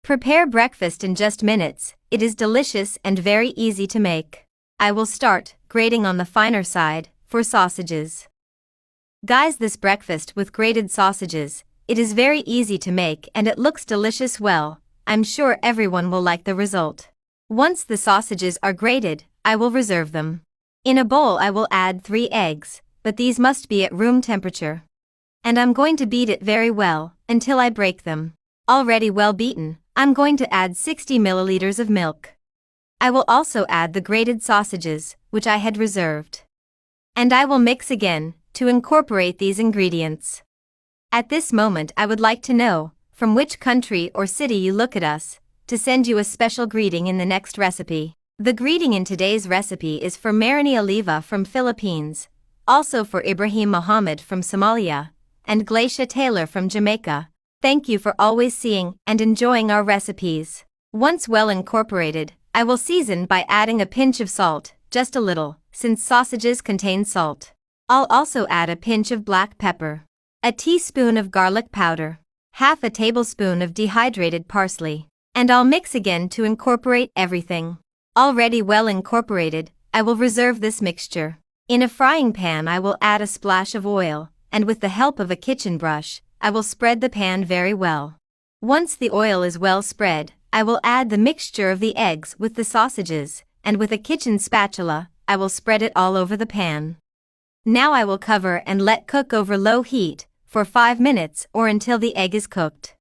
Prepare breakfast in just minutes. It is delicious and very easy to make. I will start grating on the finer side for sausages. Guys, this breakfast with grated sausages, it is very easy to make and it looks delicious. Well, I'm sure everyone will like the result. Once the sausages are grated, I will reserve them. In a bowl I will add 3 eggs, but these must be at room temperature. And I'm going to beat it very well until I break them. Already well beaten, I'm going to add 60 milliliters of milk. I will also add the grated sausages, which I had reserved. And I will mix again to incorporate these ingredients. At this moment I would like to know from which country or city you look at us to send you a special greeting in the next recipe. The greeting in today's recipe is for Marini Oliva from Philippines, also for Ibrahim Mohammed from Somalia, and Glacia Taylor from Jamaica. Thank you for always seeing and enjoying our recipes. Once well incorporated, I will season by adding a pinch of salt, just a little, since sausages contain salt. I'll also add a pinch of black pepper, a teaspoon of garlic powder, half a tablespoon of dehydrated parsley, and I'll mix again to incorporate everything. Already well incorporated, I will reserve this mixture. In a frying pan I will add a splash of oil, and with the help of a kitchen brush, I will spread the pan very well. Once the oil is well spread, I will add the mixture of the eggs with the sausages, and with a kitchen spatula, I will spread it all over the pan. Now I will cover and let cook over low heat for 5 minutes or until the egg is cooked.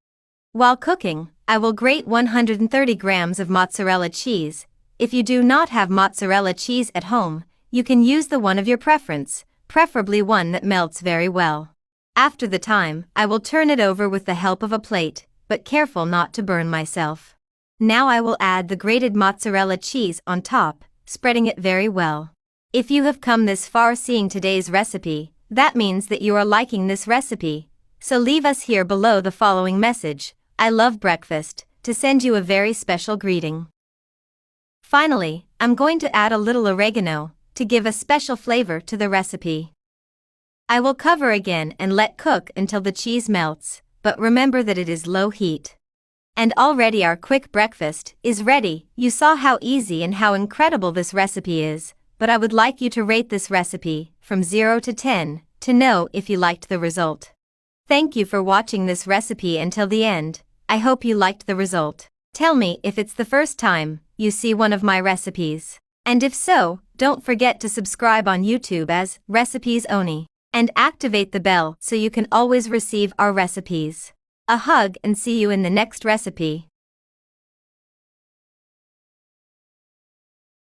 While cooking, I will grate 130 grams of mozzarella cheese. If you do not have mozzarella cheese at home, you can use the one of your preference, preferably one that melts very well. After the time, I will turn it over with the help of a plate, but careful not to burn myself. Now I will add the grated mozzarella cheese on top, spreading it very well. If you have come this far seeing today's recipe, that means that you are liking this recipe. So leave us here below the following message: I love breakfast, to send you a very special greeting. Finally, I'm going to add a little oregano to give a special flavor to the recipe. I will cover again and let cook until the cheese melts, but remember that it is low heat. And already our quick breakfast is ready. You saw how easy and how incredible this recipe is, but I would like you to rate this recipe from 0 to 10 to know if you liked the result. Thank you for watching this recipe until the end. I hope you liked the result. Tell me if it's the first time you see one of my recipes. And if so, don't forget to subscribe on YouTube as Recipes Oni. And activate the bell so you can always receive our recipes. A hug and see you in the next recipe.